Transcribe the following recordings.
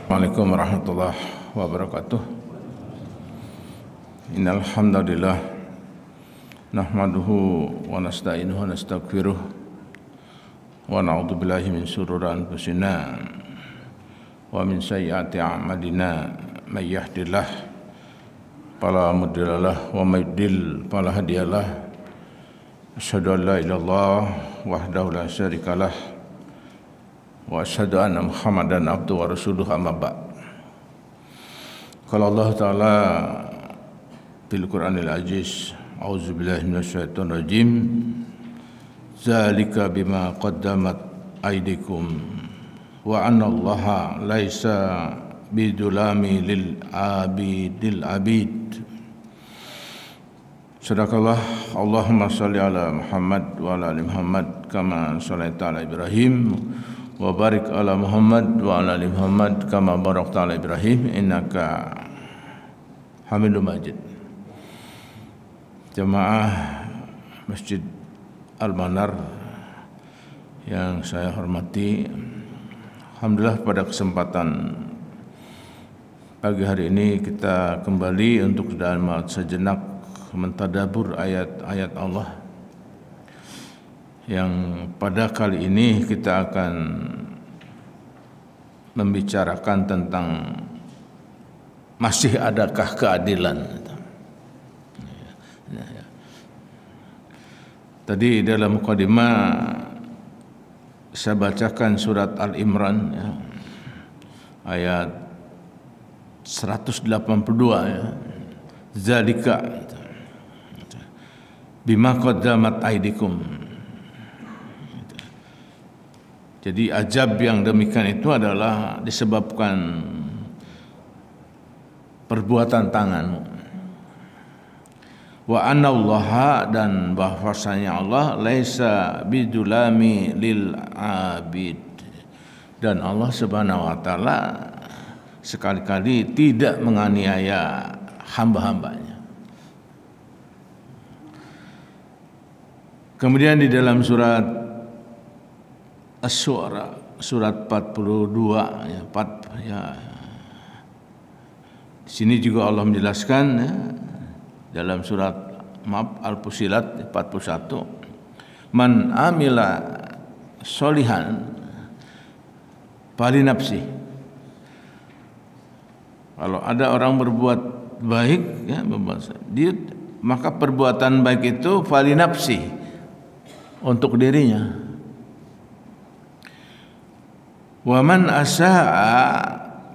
Assalamualaikum warahmatullahi wabarakatuh. Innal hamdalillah nahmaduhu wa nasta'inuhu wa nastaghfiruh wa na'udzu billahi min shururi anfusina wa min sayyiati a'malina may yahdihillah fala mudhillalah wa may yudlil fala hadiyalah. Asyhadu an la ilaha illallah wahdahu la syarikalah wa asyhadu anna Muhammadan abduhu wa rasuluhu amma ba'd. Qala Allah Ta'ala fil Qur'anil Aziz, a'udzubillahi minasyaitonir rajim. Zalika bima qaddamat aydikum wa anna Allaha laisa bidzulami lil abid. Sadaqallah. Allahumma shalli ala Muhammad wa ala ali Muhammad kama shallaita ala Ibrahim wa barik ala Muhammad wa ala ali Muhammad kama barakta ala Ibrahim innaka Hamidum Majid. Jemaah Masjid Al-Manar yang saya hormati, alhamdulillah pada kesempatan pagi hari ini kita kembali untuk dalam sejenak mentadabur ayat-ayat Allah, yang pada kali ini kita akan membicarakan tentang masih adakah keadilan. Tadi dalam mukadimah saya bacakan surat Al-Imran ya, ayat 182 ya. Zalika bima qaddamat aydikum. Jadi ajab yang demikian itu adalah disebabkan perbuatan tanganmu. Wa anna Allaha, dan bahwasanya Allah laisa bidzulami lil abid, dan Allah Subhanahu wa taala sekali-kali tidak menganiaya hamba-hambanya. Kemudian di dalam surat Asy-Syu'ara surat 42 ya, di sini juga Allah menjelaskan ya, dalam surat Al-Fussilat 41, man amila sholihan fali nafsi. Kalau ada orang berbuat baik ya, dia maka perbuatan baik itu fali nafsi, untuk dirinya. Wa man asaa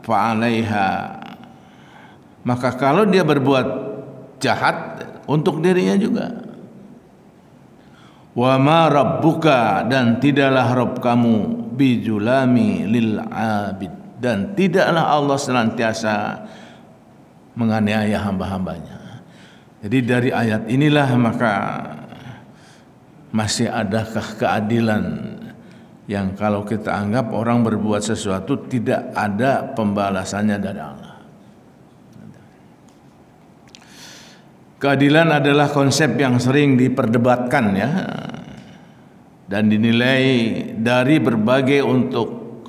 fa 'alaiha, maka kalau dia berbuat jahat, untuk dirinya juga. Wa ma rabbuka, dan tidaklah Rabb kamu bidzulami lil abid, dan tidaklah Allah senantiasa menganiaya hamba-hambanya. Jadi dari ayat inilah maka masih adakah keadilan, yang kalau kita anggap orang berbuat sesuatu tidak ada pembalasannya dari Allah. Keadilan adalah konsep yang sering diperdebatkan ya, dan dinilai dari berbagai untuk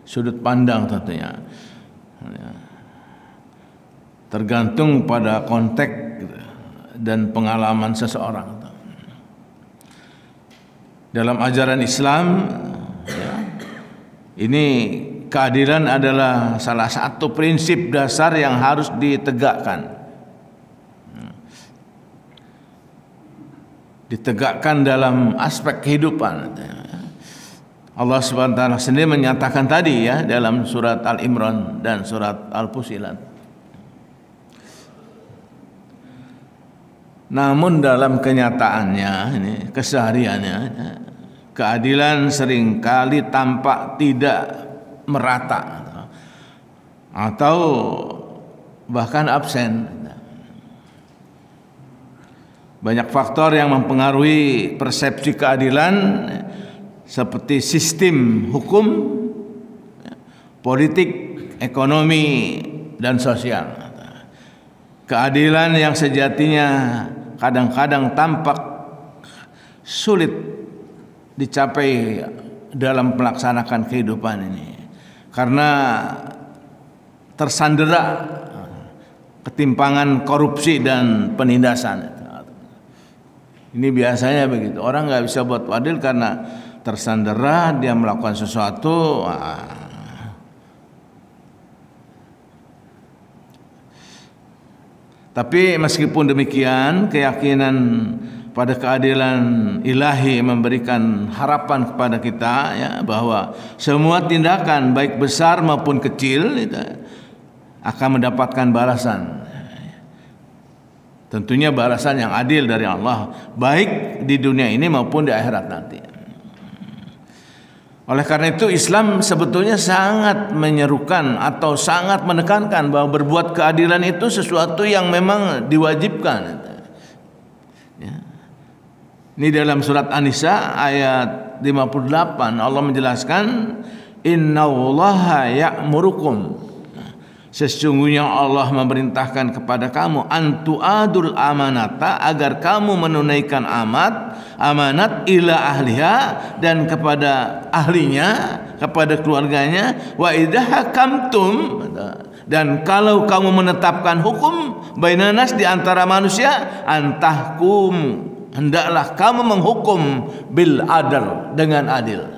sudut pandang tentunya, tergantung pada konteks dan pengalaman seseorang. Dalam ajaran Islam ya, ini keadilan adalah salah satu prinsip dasar yang harus ditegakkan. Ditegakkan dalam aspek kehidupan. Allah Subhanahu wa taala sendiri menyatakan tadi ya, dalam surat Al-Imran dan surat Al-Fussilat. Namun dalam kenyataannya, ini kesehariannya, keadilan seringkali tampak tidak merata atau bahkan absen. Banyak faktor yang mempengaruhi persepsi keadilan, seperti sistem hukum, politik, ekonomi, dan sosial. Keadilan yang sejatinya kadang-kadang tampak sulit dicapai dalam melaksanakan kehidupan ini, karena tersandera ketimpangan korupsi dan penindasan. Ini biasanya begitu. Orang nggak bisa buat adil karena tersandera, dia melakukan sesuatu. Tapi meskipun demikian, keyakinan pada keadilan ilahi memberikan harapan kepada kita, ya, bahwa semua tindakan baik besar maupun kecil itu akan mendapatkan balasan. Tentunya balasan yang adil dari Allah, baik di dunia ini maupun di akhirat nanti. Oleh karena itu Islam sebetulnya sangat menyerukan atau sangat menekankan bahwa berbuat keadilan itu sesuatu yang memang diwajibkan. Ya. Ini dalam surat An-Nisa ayat 58 Allah menjelaskan, innallaha ya'murukum, sesungguhnya Allah memerintahkan kepada kamu antu'adul amanata, agar kamu menunaikan amanat ila ahliha, dan kepada ahlinya, kepada keluarganya, wa idza hakamtum, dan kalau kamu menetapkan hukum bainanas di antara manusia, antahkum, hendaklah kamu menghukum bil adl, dengan adil.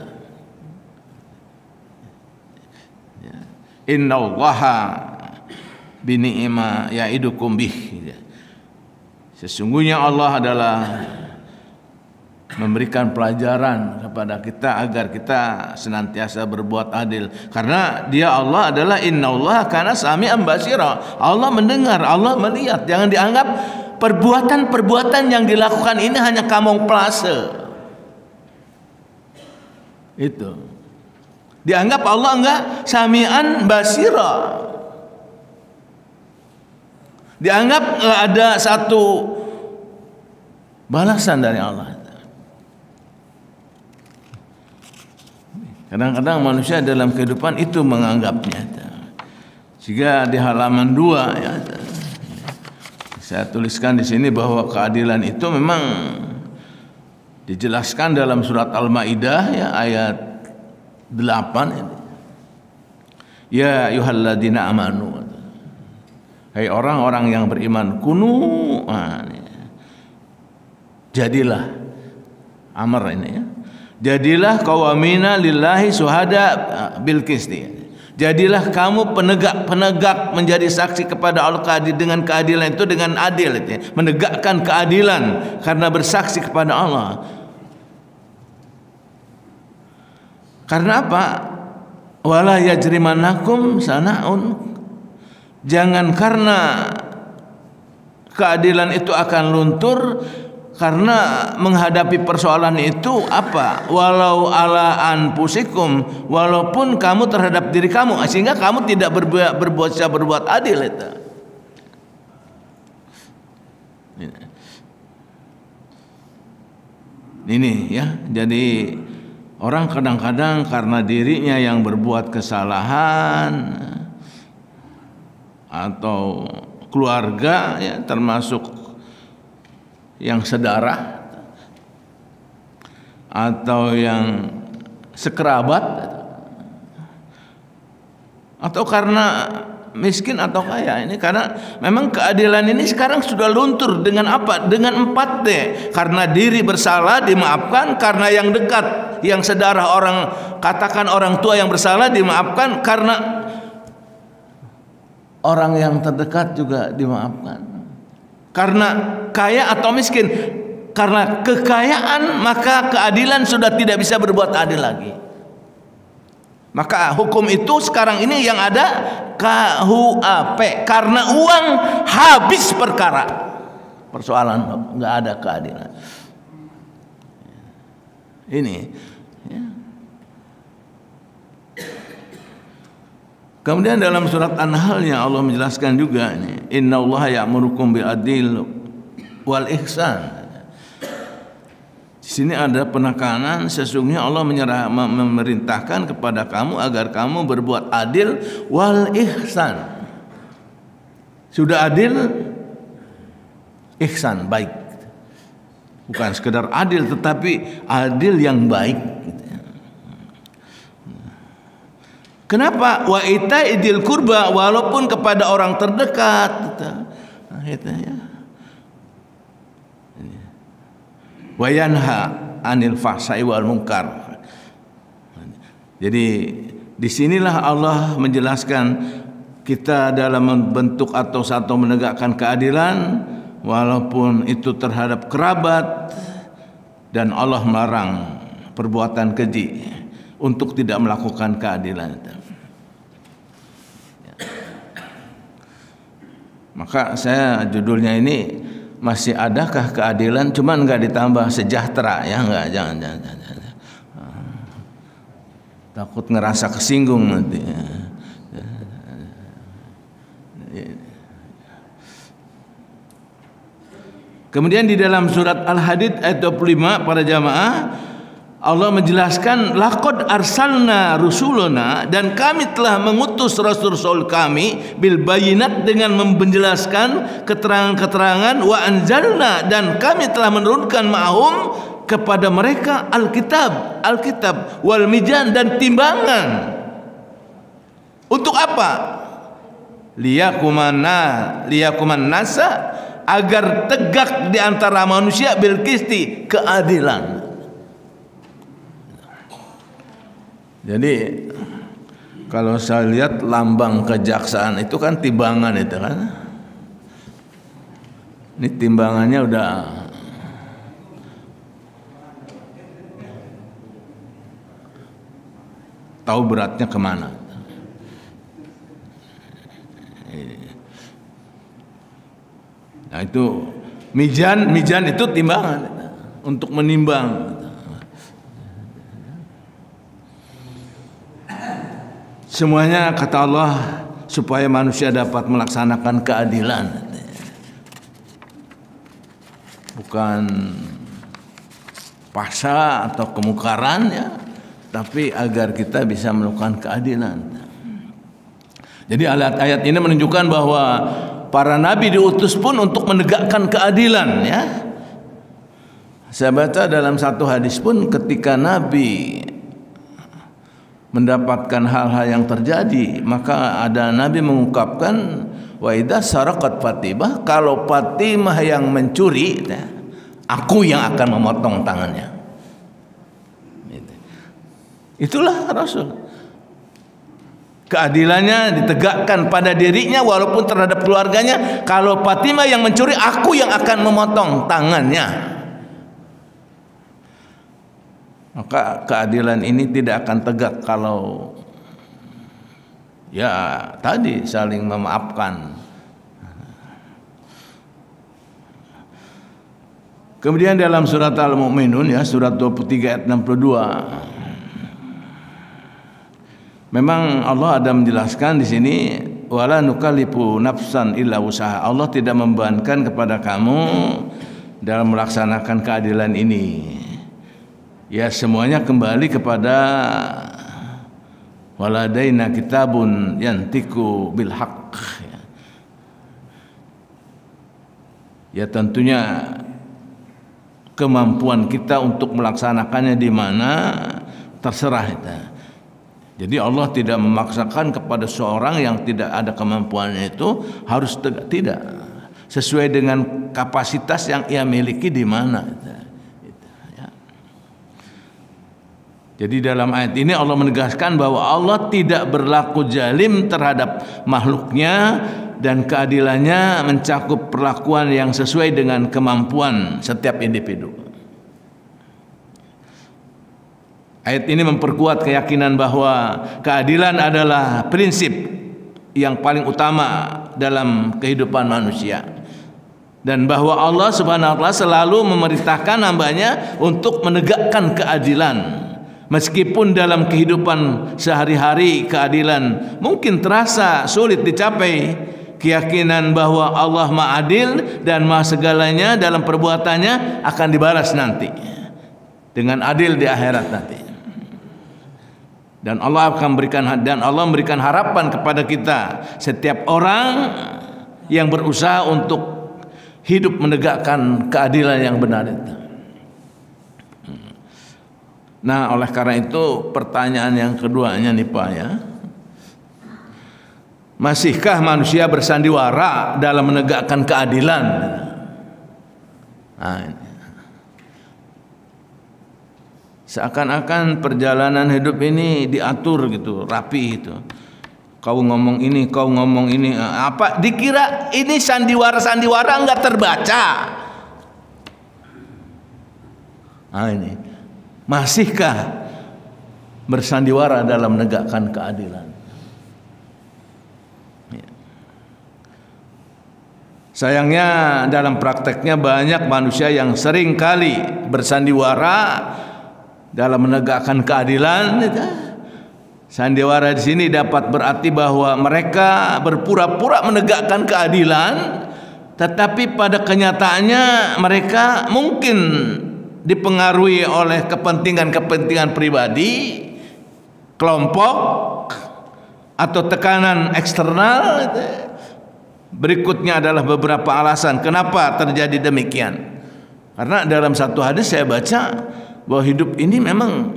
Innallaha bini'ma ya'idukum bih, sesungguhnya Allah adalah memberikan pelajaran kepada kita agar kita senantiasa berbuat adil, karena Dia Allah adalah innallaha kana sami'an basira. Allah mendengar, Allah melihat. Jangan dianggap perbuatan-perbuatan yang dilakukan ini hanya kamuflase. Itu dianggap Allah enggak sami'an basira, dianggap enggak ada satu balasan dari Allah. Kadang-kadang manusia dalam kehidupan itu menganggapnya. Sehingga di halaman 2 ya, saya tuliskan di sini bahwa keadilan itu memang dijelaskan dalam surat Al-Maidah ya, ayat 8 ini. Ya ayyuhalladzina amanu, hai orang-orang yang beriman, kunu, jadilah, amar ini ya, jadilah qawamina lillahi syuhada bil qisti, jadilah kamu penegak menjadi saksi kepada Allah dengan keadilan itu, dengan adil itu ya. Menegakkan keadilan karena bersaksi kepada Allah. Karena apa? Wala yajrimannakum sana'un, jangan karena keadilan itu akan luntur karena menghadapi persoalan itu apa? Walau ala anfusikum, walaupun kamu terhadap diri kamu, sehingga kamu tidak berbuat adil itu. Ini ya, jadi orang kadang-kadang karena dirinya yang berbuat kesalahan atau keluarga ya, termasuk yang sedarah atau yang sekerabat, atau karena miskin atau kaya, ini karena memang keadilan ini sekarang sudah luntur dengan apa? Dengan 4D. Karena diri bersalah dimaafkan, karena yang dekat, yang sedarah, orang katakan orang tua yang bersalah dimaafkan, karena orang yang terdekat juga dimaafkan. Karena kaya atau miskin, karena kekayaan maka keadilan sudah tidak bisa berbuat adil lagi. Maka hukum itu sekarang ini yang ada KUHP, karena uang habis perkara, persoalan nggak ada keadilan. Ini ya. Kemudian dalam surat An-Nahl Allah menjelaskan juga ini, innallaha ya'murukum bil adil wal ihsan. Di sini ada penekanan, sesungguhnya Allah memerintahkan kepada kamu agar kamu berbuat adil wal ihsan. Sudah adil, ihsan, baik. Bukan sekedar adil, tetapi adil yang baik. Kenapa? Wa itaidil qurba, walaupun kepada orang terdekat. Ya. Wa yanha anil fahsai wal munkar. Jadi disinilah Allah menjelaskan kita dalam membentuk atau satu menegakkan keadilan, walaupun itu terhadap kerabat, dan Allah melarang perbuatan keji untuk tidak melakukan keadilan. Maka saya judulnya ini, masih adakah keadilan, cuman nggak ditambah sejahtera, ya nggak, jangan. Takut ngerasa kesinggung nanti. Kemudian di dalam surat Al-Hadid ayat 25 para jamaah, Allah menjelaskan laqad arsalna rusulana, dan kami telah mengutus rasul-rasul kami bil bayinat, dengan menjelaskan keterangan-keterangan, wa anzalna, dan kami telah menurunkan ma'hum kepada mereka alkitab wal mizan, dan timbangan. Untuk apa? Liyakuman nasa, agar tegak di antara manusia bil qisti, keadilan. Jadi kalau saya lihat lambang kejaksaan itu kan timbangan itu kan. Ini timbangannya udah tahu beratnya kemana. Nah itu mizan itu timbangan untuk menimbang. Semuanya kata Allah supaya manusia dapat melaksanakan keadilan, bukan paksa atau kemungkaran, ya, tapi agar kita bisa melakukan keadilan. Jadi ayat ini menunjukkan bahwa para nabi diutus pun untuk menegakkan keadilan, ya. Saya baca dalam satu hadis pun, ketika Nabi mendapatkan hal-hal yang terjadi, maka ada Nabi mengungkapkan, wa idza saraqat Fatimah, kalau Fatimah yang mencuri, aku yang akan memotong tangannya. Itulah Rasul. Keadilannya ditegakkan pada dirinya walaupun terhadap keluarganya. Kalau Fatimah yang mencuri, aku yang akan memotong tangannya. Maka keadilan ini tidak akan tegak kalau ya tadi saling memaafkan. Kemudian dalam surat Al-Mu'minun, ya, surat 23 ayat 62, memang Allah ada menjelaskan di sini, wala nukallifu nafsan illa usaha. Allah tidak membebankan kepada kamu dalam melaksanakan keadilan ini. Ya, semuanya kembali kepada waladaina kitabun yantiku bil haqq. Ya, tentunya kemampuan kita untuk melaksanakannya di mana terserah kita. Jadi Allah tidak memaksakan kepada seorang yang tidak ada kemampuannya itu harus tidak, sesuai dengan kapasitas yang ia miliki di mana. Jadi dalam ayat ini Allah menegaskan bahwa Allah tidak berlaku zalim terhadap makhluknya, dan keadilannya mencakup perlakuan yang sesuai dengan kemampuan setiap individu. Ayat ini memperkuat keyakinan bahwa keadilan adalah prinsip yang paling utama dalam kehidupan manusia, dan bahwa Allah Subhanahu wa taala selalu memerintahkan hambanya untuk menegakkan keadilan. Meskipun dalam kehidupan sehari-hari keadilan mungkin terasa sulit dicapai, keyakinan bahwa Allah Maha Adil dan Maha segalanya dalam perbuatannya akan dibalas nanti dengan adil di akhirat nanti. Dan Allah memberikan harapan kepada kita, setiap orang yang berusaha untuk hidup menegakkan keadilan yang benar itu. Nah, oleh karena itu pertanyaan yang keduanya nih Pak, ya, Masihkah manusia bersandiwara dalam menegakkan keadilan? Nah, ini. Seakan-akan perjalanan hidup ini diatur gitu, rapi gitu. Kau ngomong ini, kau ngomong ini. Apa dikira ini sandiwara-sandiwara enggak terbaca? Nah, ini. Masihkah bersandiwara dalam menegakkan keadilan? Sayangnya dalam prakteknya banyak manusia yang sering kali bersandiwara dalam menegakkan keadilan. Sandiwara di sini dapat berarti bahwa mereka berpura-pura menegakkan keadilan, tetapi pada kenyataannya mereka mungkin dipengaruhi oleh kepentingan-kepentingan pribadi, kelompok, atau tekanan eksternal. Berikutnya adalah beberapa alasan kenapa terjadi demikian. Karena dalam satu hadis saya baca bahwa hidup ini memang,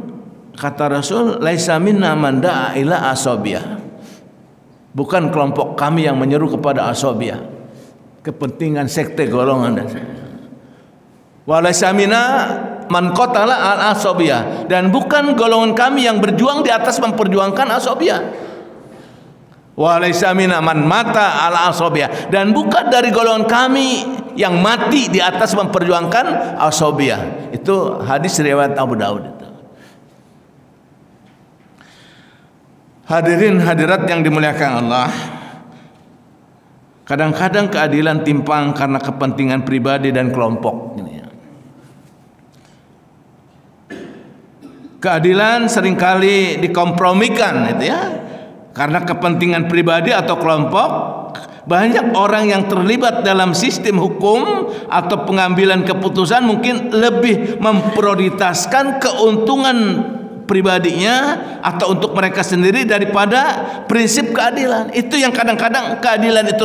kata Rasul, laisa minna man da'a ila asabiyah. Bukan kelompok kami yang menyeru kepada asabiyah, kepentingan sekte golongan. Wa laisa minna man qatala al asabiyah, dan bukan golongan kami yang berjuang di atas memperjuangkan asabiyah. Wa laisa minna man mata ala asabiyah, dan bukan dari golongan kami yang mati di atas memperjuangkan asabiyah. Itu hadis riwayat Abu Daud itu. Hadirin hadirat yang dimuliakan Allah, kadang-kadang keadilan timpang karena kepentingan pribadi dan kelompok. Keadilan seringkali dikompromikan, itu ya. Karena kepentingan pribadi atau kelompok, banyak orang yang terlibat dalam sistem hukum atau pengambilan keputusan mungkin lebih memprioritaskan keuntungan pribadinya atau untuk mereka sendiri daripada prinsip keadilan. Itu yang kadang-kadang keadilan itu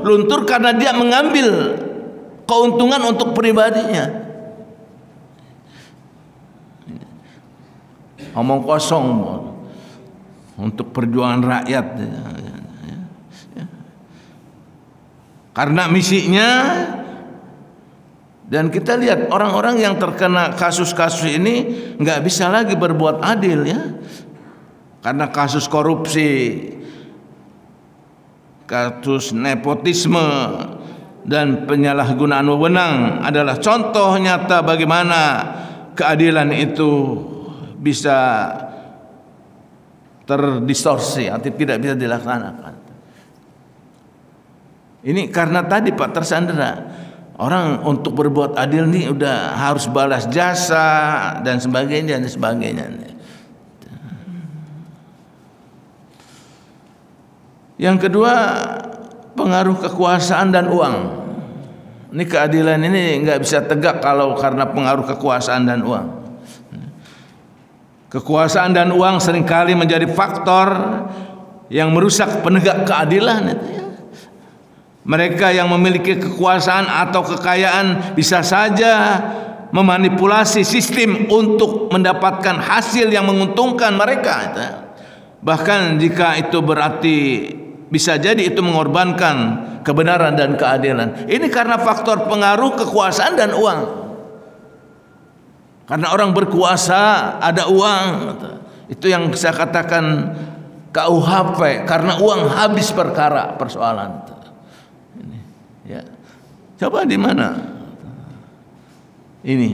luntur karena dia mengambil keuntungan untuk pribadinya. Omong kosong untuk perjuangan rakyat, karena misinya. Dan kita lihat orang-orang yang terkena kasus-kasus ini nggak bisa lagi berbuat adil, ya, karena kasus korupsi, kasus nepotisme, dan penyalahgunaan wewenang adalah contoh nyata bagaimana keadilan itu bisa terdistorsi atau tidak bisa dilaksanakan. Ini karena tadi Pak tersandera, orang untuk berbuat adil ini udah harus balas jasa dan sebagainya dan sebagainya. Yang kedua, pengaruh kekuasaan dan uang. Ini keadilan ini nggak bisa tegak kalau karena pengaruh kekuasaan dan uang. Kekuasaan dan uang seringkali menjadi faktor yang merusak penegak keadilan. Mereka yang memiliki kekuasaan atau kekayaan bisa saja memanipulasi sistem untuk mendapatkan hasil yang menguntungkan mereka. Bahkan jika itu berarti bisa jadi itu mengorbankan kebenaran dan keadilan. Ini karena faktor pengaruh kekuasaan dan uang. Karena orang berkuasa ada uang, itu yang saya katakan KUHP, karena uang habis perkara persoalan. Ini, ya. Coba di mana? Ini.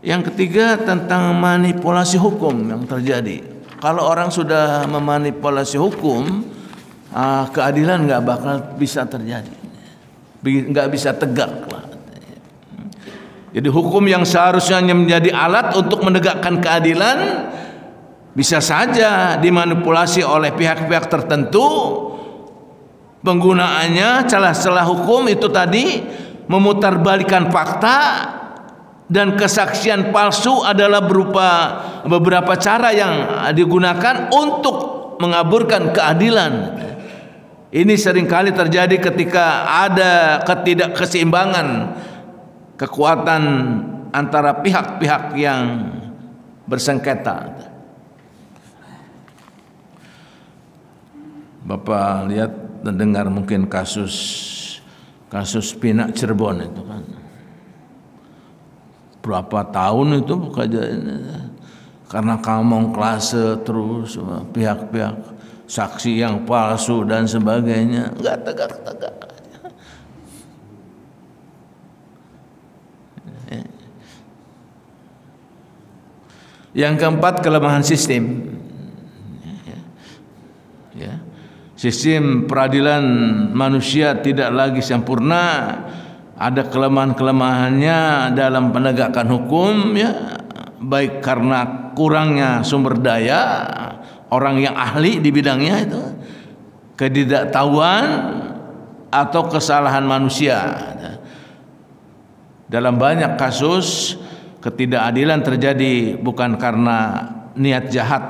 Yang ketiga tentang manipulasi hukum yang terjadi. Kalau orang sudah memanipulasi hukum, keadilan nggak bakal bisa terjadi, nggak bisa tegak lah. Jadi hukum yang seharusnya menjadi alat untuk menegakkan keadilan bisa saja dimanipulasi oleh pihak-pihak tertentu. Penggunaannya celah-celah hukum itu tadi memutarbalikkan fakta, dan kesaksian palsu adalah berupa beberapa cara yang digunakan untuk mengaburkan keadilan. Ini seringkali terjadi ketika ada ketidakkeseimbangan kekuatan antara pihak-pihak yang bersengketa. Bapak lihat dan dengar mungkin kasus Pinak Cirebon itu kan. Berapa tahun itu karena kamong klase terus pihak-pihak saksi yang palsu dan sebagainya, nggak tegak-tegak. Yang keempat, kelemahan sistem. Ya. Sistem peradilan manusia tidak lagi sempurna, ada kelemahan-kelemahannya dalam penegakan hukum, ya, baik karena kurangnya sumber daya orang yang ahli di bidangnya itu, ketidaktahuan atau kesalahan manusia. Dalam banyak kasus ketidakadilan terjadi bukan karena niat jahat,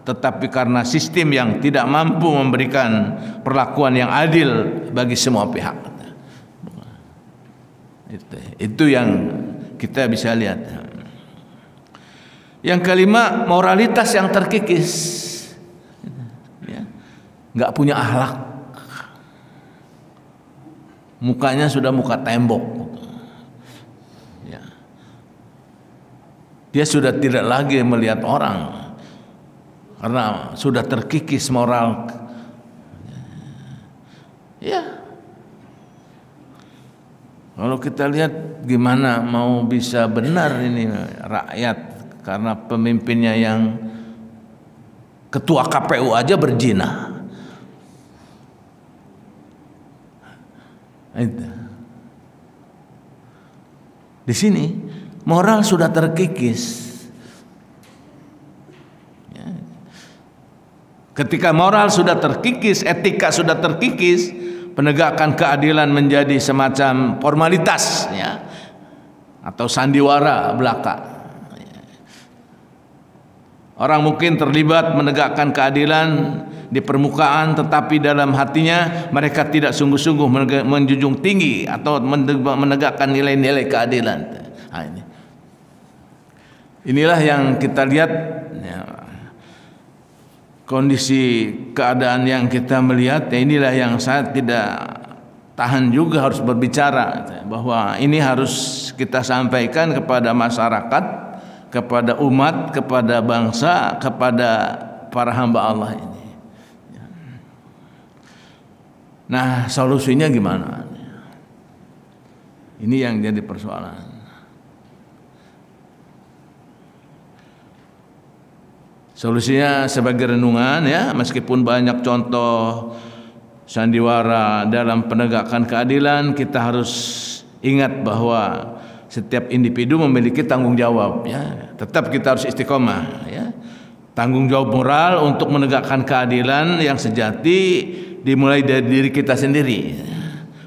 tetapi karena sistem yang tidak mampu memberikan perlakuan yang adil bagi semua pihak. Itu yang kita bisa lihat. Yang kelima, moralitas yang terkikis, nggak punya akhlak, mukanya sudah muka tembok. Dia sudah tidak lagi melihat orang karena sudah terkikis moral. Ya, kalau kita lihat gimana mau bisa benar ini rakyat karena pemimpinnya yang ketua KPU aja berzina. Di sini moral sudah terkikis. Ketika moral sudah terkikis, etika sudah terkikis, penegakan keadilan menjadi semacam formalitas, ya, atau sandiwara belaka. Orang mungkin terlibat menegakkan keadilan di permukaan, tetapi dalam hatinya mereka tidak sungguh-sungguh menjunjung tinggi atau menegakkan nilai-nilai keadilan. Nah, inilah yang kita lihat, ya, kondisi keadaan yang kita melihat. Ya, inilah yang saya tidak tahan juga harus berbicara, bahwa ini harus kita sampaikan kepada masyarakat, kepada umat, kepada bangsa, kepada para hamba Allah ini. Nah, solusinya gimana? Ini yang jadi persoalan. Solusinya sebagai renungan, ya, meskipun banyak contoh sandiwara dalam penegakan keadilan, kita harus ingat bahwa setiap individu memiliki tanggung jawab, ya. Tetap kita harus istiqomah, ya. Tanggung jawab moral untuk menegakkan keadilan yang sejati dimulai dari diri kita sendiri.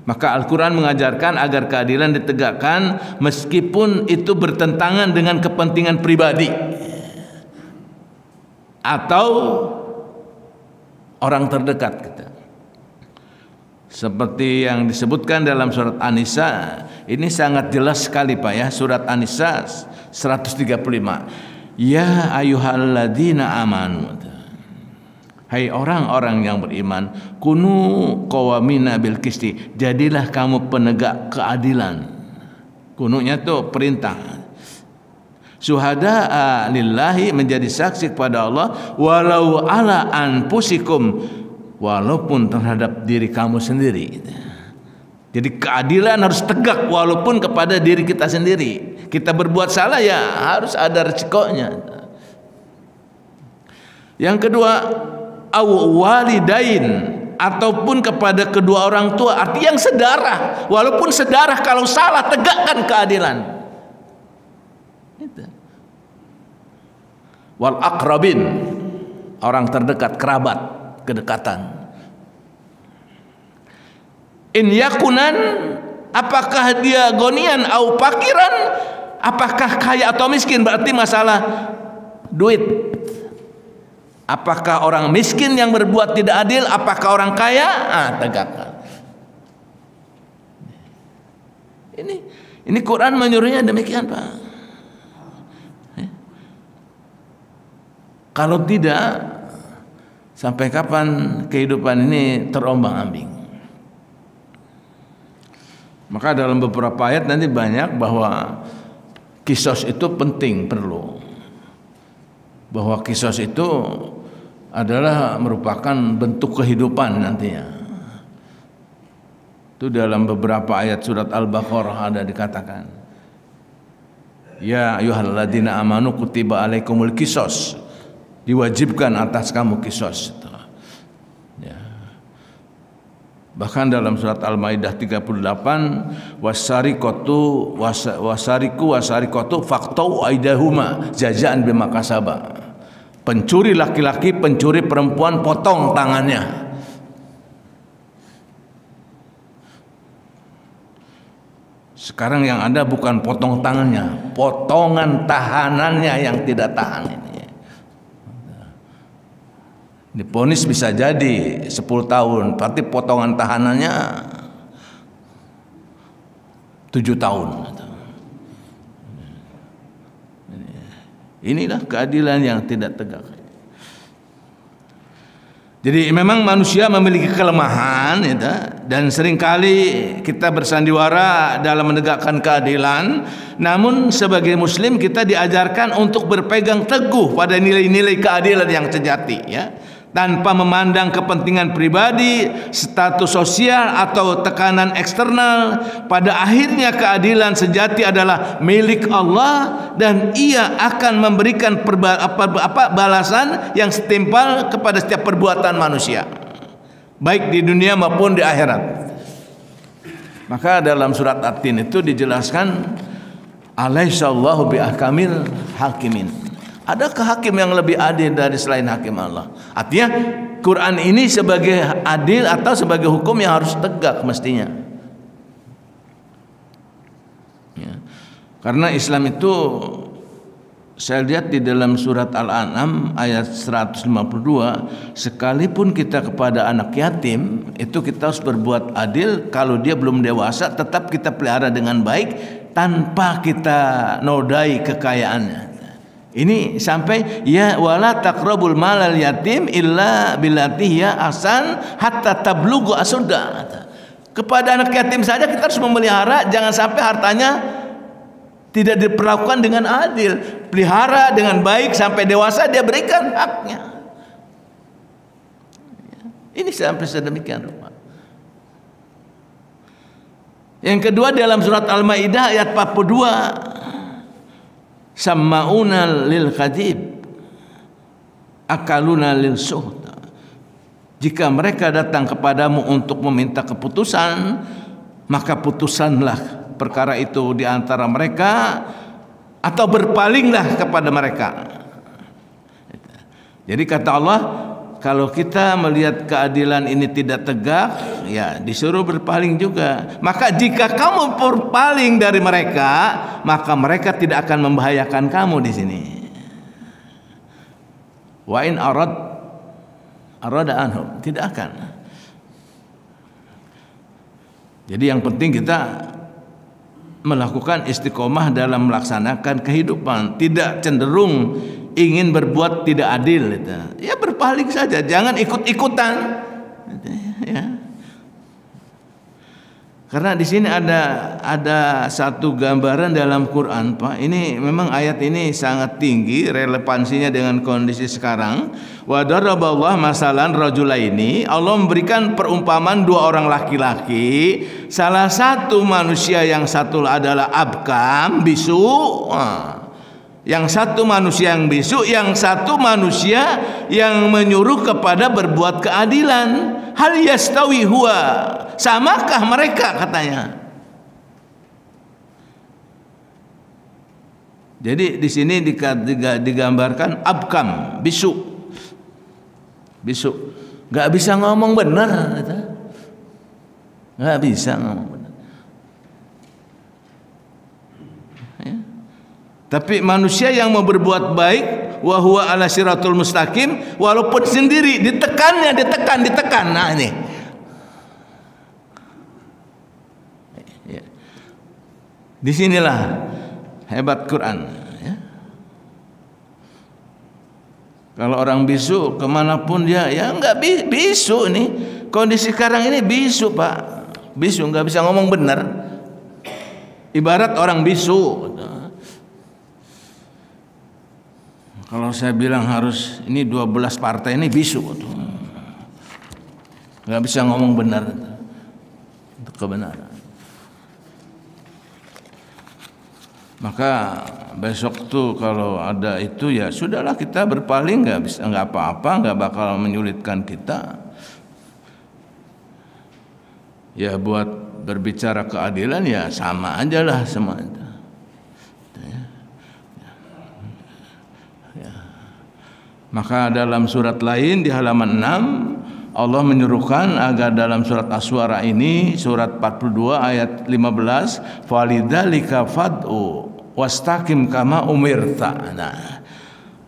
Maka Al-Quran mengajarkan agar keadilan ditegakkan meskipun itu bertentangan dengan kepentingan pribadi atau orang terdekat kita. Seperti yang disebutkan dalam surat An-Nisa, ini sangat jelas sekali Pak, ya, surat An-Nisa 135. Ya ayyuhalladzina amanu, hai orang-orang yang beriman, kunu qawamina bil qisti, jadilah kamu penegak keadilan. Kununya itu perintah. Syuhada'a lillahi, menjadi saksi kepada Allah, walau ala anfusikum, walaupun terhadap diri kamu sendiri. Jadi keadilan harus tegak walaupun kepada diri kita sendiri. Kita berbuat salah, ya harus ada resikonya. Yang kedua, aw walidain, ataupun kepada kedua orang tua, arti yang sedarah. Walaupun sedarah, kalau salah tegakkan keadilan. Wal aqrabin, orang terdekat, kerabat, kedekatan. In yakunan, apakah dia gonian au pakiran, apakah kaya atau miskin, berarti masalah duit. Apakah orang miskin yang berbuat tidak adil, apakah orang kaya? Tegakkan. Ini Quran menyuruhnya demikian, Pak. Kalau tidak, Sampai kapan kehidupan ini terombang-ambing? Maka dalam beberapa ayat nanti banyak bahwa kisos itu penting, perlu. Bahwa kisos itu adalah merupakan bentuk kehidupan nantinya. Itu dalam beberapa ayat surat Al-Baqarah ada dikatakan. Ya ayyuhalladzina amanu kutiba alaikumul kisos. Diwajibkan atas kamu kisos. Ya. Bahkan dalam surat Al-Maidah 38 wasariqatu faqtau aidahuma jazaan bima kasaba. Pencuri laki-laki, pencuri perempuan, potong tangannya. Sekarang yang ada bukan potong tangannya, potongan tahanannya yang tidak tahan ini. Diponis bisa jadi 10 tahun, berarti potongan tahanannya 7 tahun. Inilah keadilan yang tidak tegak. Jadi memang manusia memiliki kelemahan, dan seringkali kita bersandiwara dalam menegakkan keadilan. Namun sebagai Muslim kita diajarkan untuk berpegang teguh pada nilai-nilai keadilan yang sejati, ya. Tanpa memandang kepentingan pribadi, status sosial atau tekanan eksternal. Pada akhirnya keadilan sejati adalah milik Allah dan Ia akan memberikan balasan yang setimpal kepada setiap perbuatan manusia, baik di dunia maupun di akhirat. Maka dalam surat At-Tin itu dijelaskan alaihissallahu biahkamil hakimin. Adakah hakim yang lebih adil dari selain hakim Allah? Artinya Quran ini sebagai adil atau sebagai hukum yang harus tegak mestinya, ya. Karena Islam itu saya lihat di dalam surat Al-An'am ayat 152, sekalipun kita kepada anak yatim itu kita harus berbuat adil. Kalau dia belum dewasa tetap kita pelihara dengan baik tanpa kita nodai kekayaannya. Ini sampai ya wala taqrabul malal yatim illa billati hiya ahsan hatta tablughu asudda. Kepada anak yatim saja kita harus memelihara, jangan sampai hartanya tidak diperlakukan dengan adil. Pelihara dengan baik sampai dewasa, dia berikan haknya. Ini sampai sedemikian rupa. Yang kedua dalam surat Al-Maidah ayat 42, Samma'una lil kadhib akaluna lil suhd. Jika mereka datang kepadamu untuk meminta keputusan, maka putusanlah perkara itu di antara mereka atau berpalinglah kepada mereka. Jadi kata Allah, kalau kita melihat keadilan ini tidak tegak, ya disuruh berpaling juga. Maka jika kamu berpaling dari mereka, maka mereka tidak akan membahayakan kamu di sini. Wa in arada anhum, tidak akan. Jadi yang penting kita melakukan istiqomah dalam melaksanakan kehidupan, tidak cenderung ingin berbuat tidak adil, ya berpaling saja, jangan ikut-ikutan, ya. Karena di sini ada satu gambaran dalam Quran, Pak. Ini memang ayat ini sangat tinggi relevansinya dengan kondisi sekarang. Wa daraballahu masalan rajulaini. Allah memberikan perumpamaan dua orang laki-laki. Salah satu manusia yang satu adalah abkam, bisu. Yang satu manusia yang bisu, yang satu manusia yang menyuruh kepada berbuat keadilan. Hal yastawi huwa, samakah mereka, katanya. Jadi di sini digambarkan abkam, bisu, nggak bisa ngomong benar, nggak bisa ngomong benar. Ya. Tapi manusia yang mau berbuat baik, wa huwa ala siratul mustaqim, walaupun sendiri ditekan. Nah ini. Ya. Disinilah hebat Quran. Ya. Kalau orang bisu kemanapun dia, ya nggak bisu nih. Kondisi sekarang ini bisu Pak, bisu nggak bisa ngomong benar. Ibarat orang bisu. Kalau saya bilang harus ini 12 partai ini bisu, nggak bisa ngomong benar untuk kebenaran. Maka besok tuh kalau ada itu ya sudahlah, kita berpaling, nggak apa-apa, nggak bakal menyulitkan kita. Ya buat berbicara keadilan ya sama aja lah semua itu. Maka dalam surat lain di halaman 6 Allah menyuruhkan agar dalam surat Asy-Syu'ara ini, surat 42 ayat 15, falidzalika fad'u wastaqim kama umirta. Nah,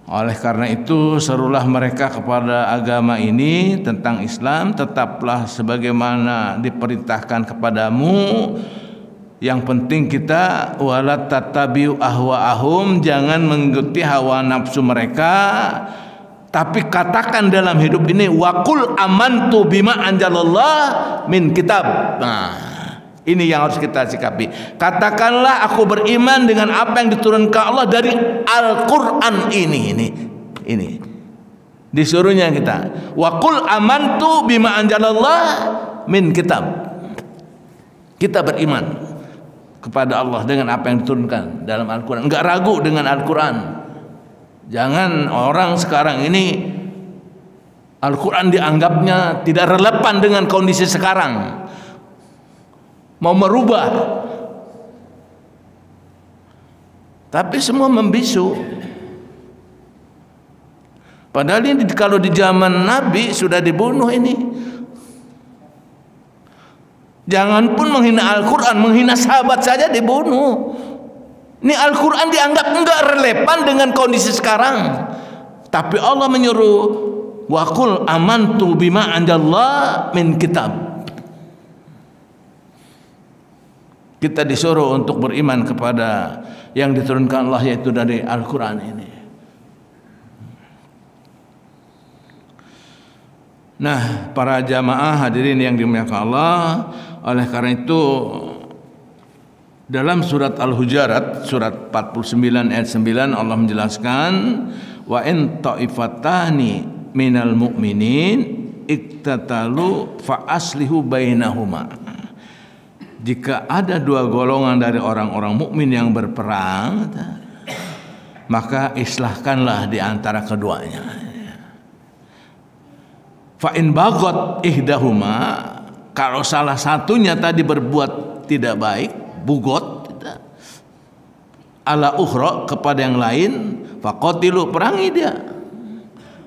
oleh karena itu serulah mereka kepada agama ini tentang Islam, tetaplah sebagaimana diperintahkan kepadamu. Yang penting kita wala tattabi'u ahwa'ahum, jangan mengikuti hawa nafsu mereka. Tapi katakan dalam hidup ini waqul amantu bima anjalallah min kitab. Nah, ini yang harus kita sikapi. Katakanlah aku beriman dengan apa yang diturunkan Allah dari Al-Qur'an ini. Disuruhnya kita. Waqul amantu bima anjalallah min kitab. Kita beriman kepada Allah dengan apa yang diturunkan dalam Al-Qur'an. Enggak ragu dengan Al-Qur'an. Jangan orang sekarang ini Al-Quran dianggapnya tidak relevan dengan kondisi sekarang, mau merubah, tapi semua membisu. Padahal ini kalau di zaman Nabi sudah dibunuh ini. Jangan pun menghina Al-Quran, menghina sahabat saja dibunuh. Ini Al-Quran dianggap enggak relevan dengan kondisi sekarang. Tapi Allah menyuruh waqul amantu bima anjallah min kitab. Kita disuruh untuk beriman kepada yang diturunkan Allah, yaitu dari Al-Quran ini. Nah, para jamaah hadirin yang dimuliakan Allah, oleh karena itu dalam surat Al-Hujurat surat 49 ayat 9 Allah menjelaskan wa in ta'ifatani minal mu'minin iktatalu fa aslihu bainahuma. Jika ada dua golongan dari orang-orang mukmin yang berperang, maka islahkanlah di antara keduanya. Fa in bagat ihdahuma, kalau salah satunya tadi berbuat tidak baik, bugot ala ukhra, kepada yang lain, faqatilu, perangi dia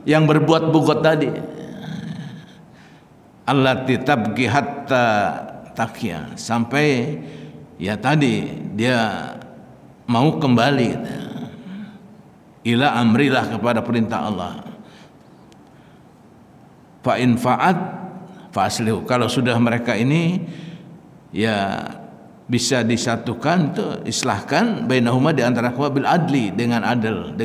yang berbuat bugot tadi. Allati tabqi hatta taqiya, sampai ya tadi dia mau kembali ila amrillah, kepada perintah Allah. Fa in fa'at faslihu, kalau sudah mereka ini ya bisa disatukan, itu islahkan bainahuma, di antara kedua, bil adli, dengan adil,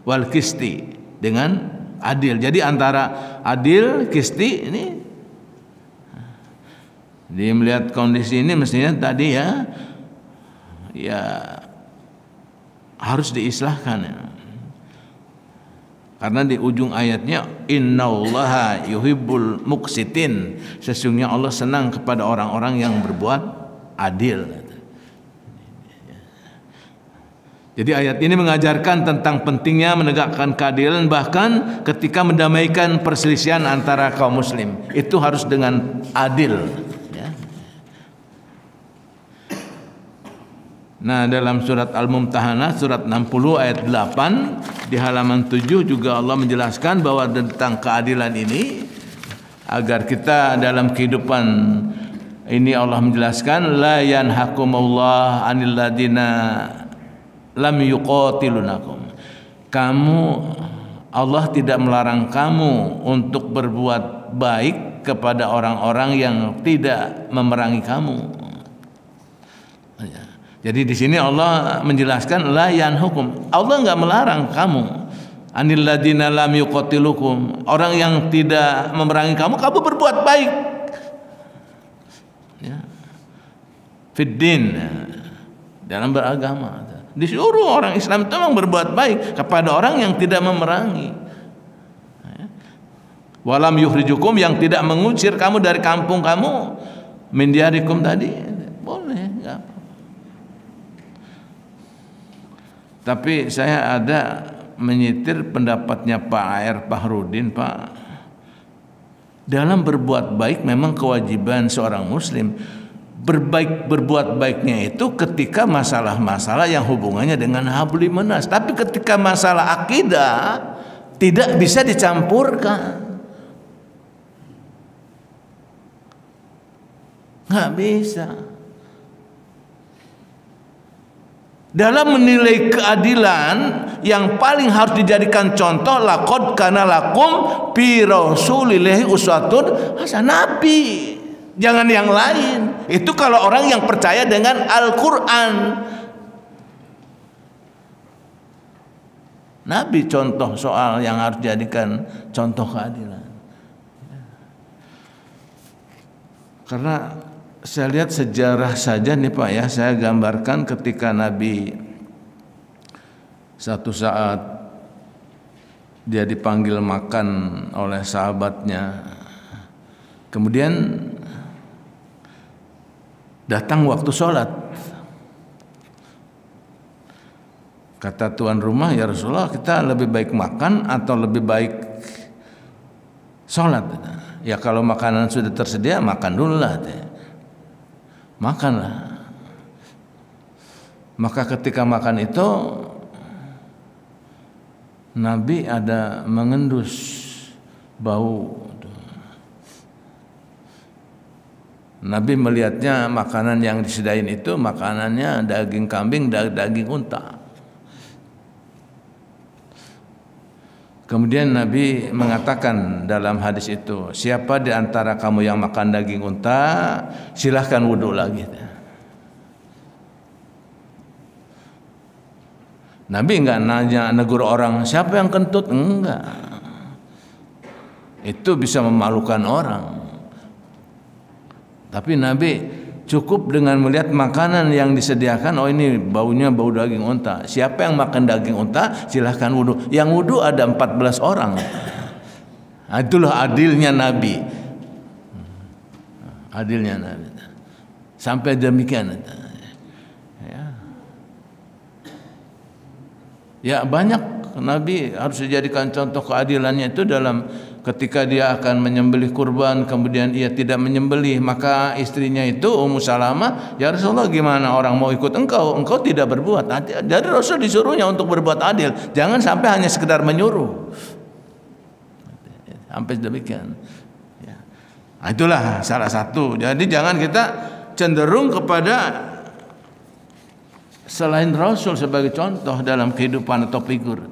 wal qisti, dengan adil. Jadi antara adil, qisti ini, dia melihat kondisi ini mestinya tadi ya harus diislahkan ya. Karena di ujung ayatnya innallaha yuhibbul muqsitin, sesungguhnya Allah senang kepada orang-orang yang berbuat adil. Jadi ayat ini mengajarkan tentang pentingnya menegakkan keadilan, bahkan ketika mendamaikan perselisihan antara kaum muslim itu harus dengan adil ya. Nah, dalam surat Al-Mumtahanah surat 60 ayat 8 di halaman 7 juga Allah menjelaskan bahwa tentang keadilan ini, agar kita dalam kehidupan ini Allah menjelaskan la yanhakumullah 'anil ladina lam yuqatilunakum. Allah tidak melarang kamu untuk berbuat baik kepada orang-orang yang tidak memerangi kamu. Jadi di sini Allah menjelaskan la yanhukum. Allah enggak melarang kamu Anil ladina lam yuqatilukum, orang yang tidak memerangi kamu berbuat baik. Ya. Fiddin, dalam beragama. Disuruh orang Islam itu memang berbuat baik kepada orang yang tidak memerangi. Walam yukhrijukum, yang tidak mengusir kamu dari kampung kamu, min diyarikum tadi, boleh, enggak apa. Tapi saya ada menyitir pendapatnya Pak A.R. Fahrudin, Pak. Dalam berbuat baik memang kewajiban seorang muslim. Berbuat baiknya itu ketika masalah-masalah yang hubungannya dengan habli minas. Tapi ketika masalah akidah tidak bisa dicampurkan. Nggak bisa. Dalam menilai keadilan yang paling harus dijadikan contoh, laqad kana lakum fi rasulillahi uswatun hasanah, Nabi, jangan yang lain. Itu kalau orang yang percaya dengan Al-Quran. Nabi contoh soal yang harus dijadikan contoh keadilan. Karena saya lihat sejarah saja nih Pak ya, saya gambarkan ketika Nabi satu saat dia dipanggil makan oleh sahabatnya, kemudian datang waktu sholat, kata tuan rumah, ya Rasulullah, kita lebih baik makan atau lebih baik sholat? Ya kalau makanan sudah tersedia, makan dulu lah, makanlah. Maka ketika makan itu Nabi ada mengendus bau. Nabi melihatnya makanan yang disediain itu makanannya daging kambing, daging unta. Kemudian Nabi mengatakan dalam hadis itu, siapa di antara kamu yang makan daging unta, silahkan wudhu lagi. Nabi enggak nanya, negur orang siapa yang kentut, enggak. Itu bisa memalukan orang. Tapi Nabi cukup dengan melihat makanan yang disediakan, oh ini baunya bau daging unta. Siapa yang makan daging unta, silahkan wudhu. Yang wudhu ada 14 orang. Itulah adilnya Nabi. Adilnya Nabi. Sampai demikian. Ya banyak Nabi harus dijadikan contoh keadilannya itu dalam ketika dia akan menyembelih kurban, kemudian ia tidak menyembelih, maka istrinya itu Ummu Salamah, ya Rasulullah, gimana orang mau ikut engkau tidak berbuat. Jadi Rasul disuruhnya untuk berbuat adil, jangan sampai hanya sekedar menyuruh, sampai demikian. Nah, itulah salah satu. Jadi jangan kita cenderung kepada selain Rasul sebagai contoh dalam kehidupan atau figur.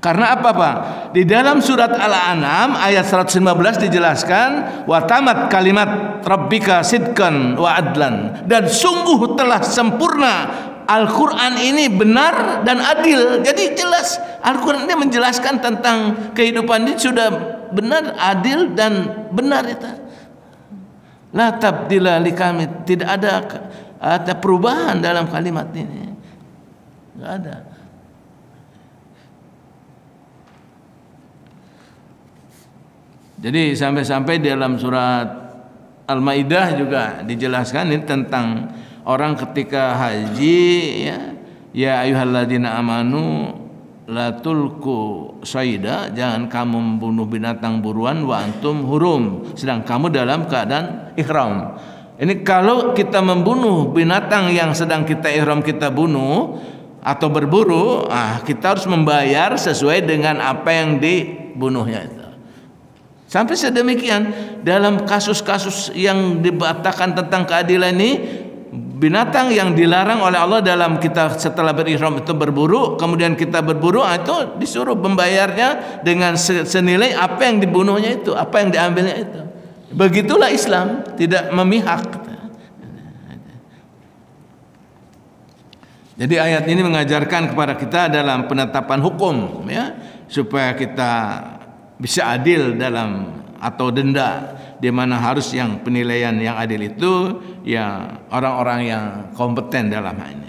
Karena apa Pak? Di dalam surat Al-An'am ayat 115 dijelaskan, wa tamat kalimat rabbika sidqan wa adlan, dan sungguh telah sempurna Al-Quran ini benar dan adil. Jadi jelas Al-Quran ini menjelaskan tentang kehidupan ini sudah benar, adil dan benar itu. La tabdila likamit, tidak ada perubahan dalam kalimat ini. Enggak ada. Jadi sampai-sampai dalam surat Al-Maidah juga dijelaskan ini tentang orang ketika haji, ya ayyuhalladzina amanu la tulku saida, jangan kamu membunuh binatang buruan wa antum hurum, sedang kamu dalam keadaan ihram. Ini kalau kita membunuh binatang yang sedang kita ihram kita bunuh atau berburu, kita harus membayar sesuai dengan apa yang dibunuhnya itu. Sampai sedemikian dalam kasus-kasus yang dibatalkan tentang keadilan ini, binatang yang dilarang oleh Allah dalam kita setelah berihram itu berburu, kemudian kita berburu, itu disuruh membayarnya dengan senilai apa yang dibunuhnya itu, apa yang diambilnya itu. Begitulah Islam, tidak memihak. Jadi ayat ini mengajarkan kepada kita dalam penetapan hukum, ya, supaya kita bisa adil dalam atau denda, di mana harus yang penilaian yang adil itu ya orang-orang yang kompeten dalam hal ini.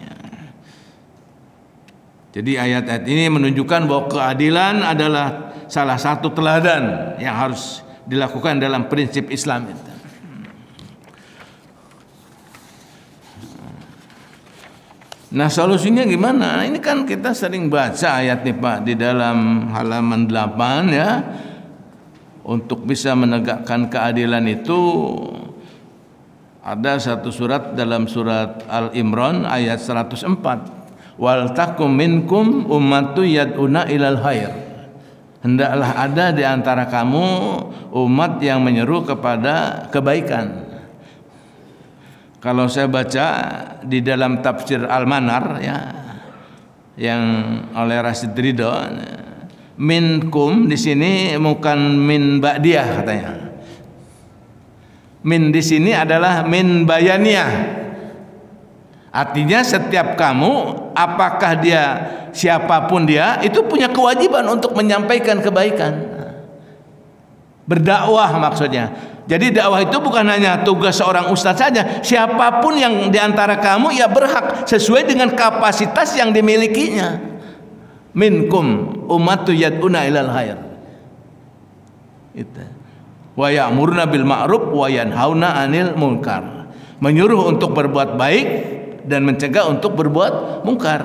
Jadi ayat-ayat ini menunjukkan bahwa keadilan adalah salah satu teladan yang harus dilakukan dalam prinsip Islam itu. Nah, solusinya gimana? Ini kan kita sering baca ayat nih Pak di dalam halaman 8 ya. Untuk bisa menegakkan keadilan itu ada satu surat dalam surat Al-Imran ayat 104. Wal takum minkum ummatu yad'una ilal khair. Hendaklah ada di antara kamu umat yang menyeru kepada kebaikan. Kalau saya baca di dalam tafsir Al-Manar ya, yang oleh Rasid Ridho, minkum di sini bukan min ba'diyah katanya. Min di sini adalah min bayaniyah. Artinya setiap kamu, apakah dia siapapun dia, itu punya kewajiban untuk menyampaikan kebaikan. Berdakwah maksudnya. Jadi dakwah itu bukan hanya tugas seorang ustadz saja. Siapapun yang diantara kamu ya berhak sesuai dengan kapasitas yang dimilikinya. Minkum ummatu yad'una ilal khair. Itu. Wa ya'muruna bil ma'ruf wa yanhauna 'anil munkar. Menyuruh untuk berbuat baik dan mencegah untuk berbuat mungkar.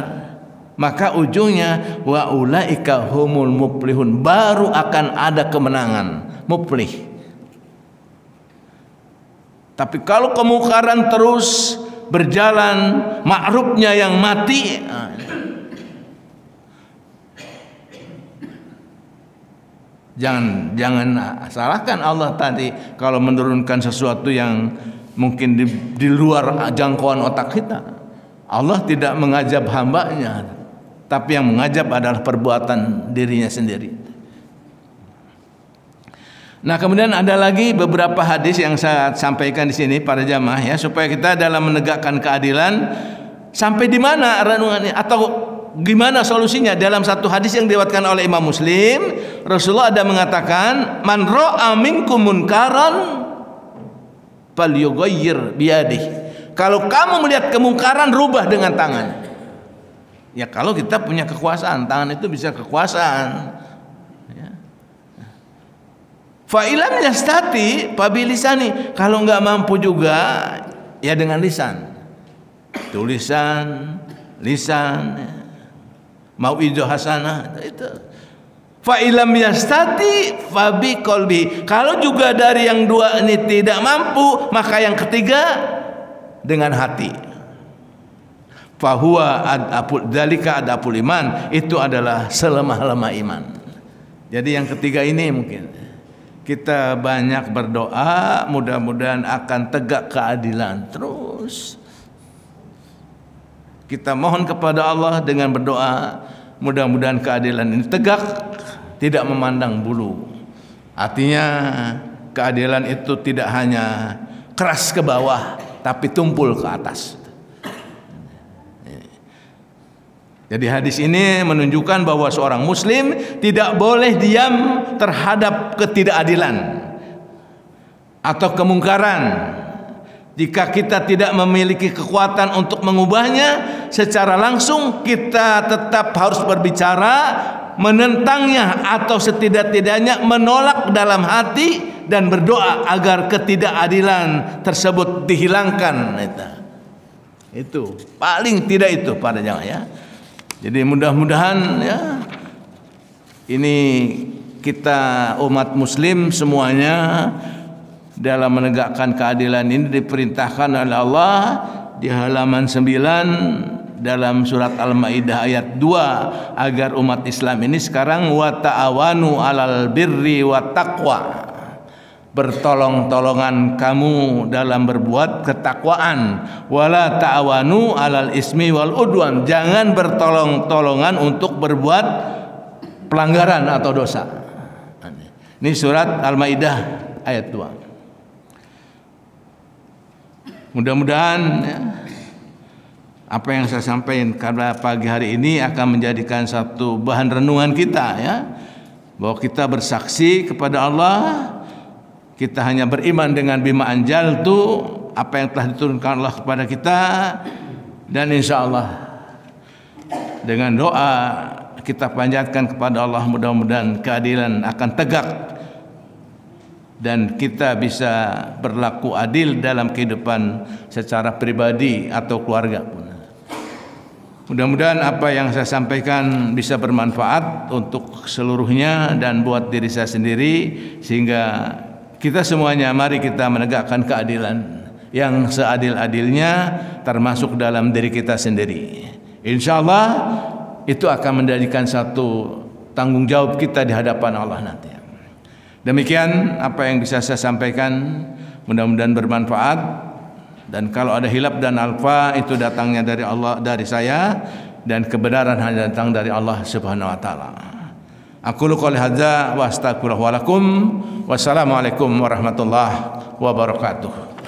Maka ujungnya wa ulaika humul muflihun, baru akan ada kemenangan, muflih. Tapi kalau kemungkaran terus berjalan, ma'rufnya yang mati, jangan salahkan Allah tadi kalau menurunkan sesuatu yang mungkin di luar jangkauan otak kita. Allah tidak mengajab hambanya, tapi yang mengajab adalah perbuatan dirinya sendiri. Nah, kemudian ada lagi beberapa hadis yang saya sampaikan di sini para jamaah ya, supaya kita dalam menegakkan keadilan sampai di mana renungannya atau gimana solusinya. Dalam satu hadis yang diriwayatkan oleh Imam Muslim, Rasulullah ada mengatakan, "Man ra'a minkum munkaran falyughayyir biyadihi." Kalau kamu melihat kemungkaran, rubah dengan tangan. Ya, kalau kita punya kekuasaan, tangan itu bisa kekuasaan. Fa'ilam yastati pabilisani, kalau nggak mampu juga ya dengan lisan, tulisan, lisan, mau ijo hasanah itu. Fa'ilam yastati fabi qalbi, kalau juga dari yang dua ini tidak mampu, maka yang ketiga dengan hati. Fahuwa adapul dzalika adapul iman, itu adalah selemah-lemah iman. Jadi yang ketiga ini mungkin kita banyak berdoa, mudah-mudahan akan tegak keadilan terus. Kita mohon kepada Allah dengan berdoa, mudah-mudahan keadilan ini tegak, tidak memandang bulu. Artinya keadilan itu tidak hanya keras ke bawah, tapi tumpul ke atas. Jadi hadis ini menunjukkan bahwa seorang muslim tidak boleh diam terhadap ketidakadilan atau kemungkaran. Jika kita tidak memiliki kekuatan untuk mengubahnya secara langsung, kita tetap harus berbicara menentangnya atau setidak-tidaknya menolak dalam hati dan berdoa agar ketidakadilan tersebut dihilangkan. Itu paling tidak itu pada jamaah ya. Jadi mudah-mudahan ya ini kita umat muslim semuanya dalam menegakkan keadilan ini diperintahkan oleh Allah di halaman 9 dalam surat Al-Maidah ayat 2 agar umat Islam ini sekarang wa ta'awanu 'alal birri wa taqwa, bertolong-tolongan kamu dalam berbuat ketakwaan, wala ta'awanu 'alal ismi wal udwan, jangan bertolong-tolongan untuk berbuat pelanggaran atau dosa. Ini surat Al-Maidah ayat 2. Mudah-mudahan ya, apa yang saya sampaikan pada pagi hari ini akan menjadikan satu bahan renungan kita, ya, bahwa kita bersaksi kepada Allah, kita hanya beriman dengan bima anjaltu, apa yang telah diturunkan Allah kepada kita, dan insya Allah dengan doa kita panjatkan kepada Allah, mudah-mudahan keadilan akan tegak dan kita bisa berlaku adil dalam kehidupan secara pribadi atau keluarga pun. Mudah-mudahan apa yang saya sampaikan bisa bermanfaat untuk seluruhnya dan buat diri saya sendiri, sehingga kita semuanya mari kita menegakkan keadilan yang seadil-adilnya termasuk dalam diri kita sendiri. InsyaAllah itu akan menjadikan satu tanggung jawab kita di hadapan Allah nanti. Demikian apa yang bisa saya sampaikan, mudah-mudahan bermanfaat, dan kalau ada hilaf dan alfa itu datangnya dari Allah, dari saya, dan kebenaran hanya datang dari Allah Subhanahu wa taala. Aku qouli hadza wa astaghfirullah wa lakum. Wassalamualaikum warahmatullahi wabarakatuh.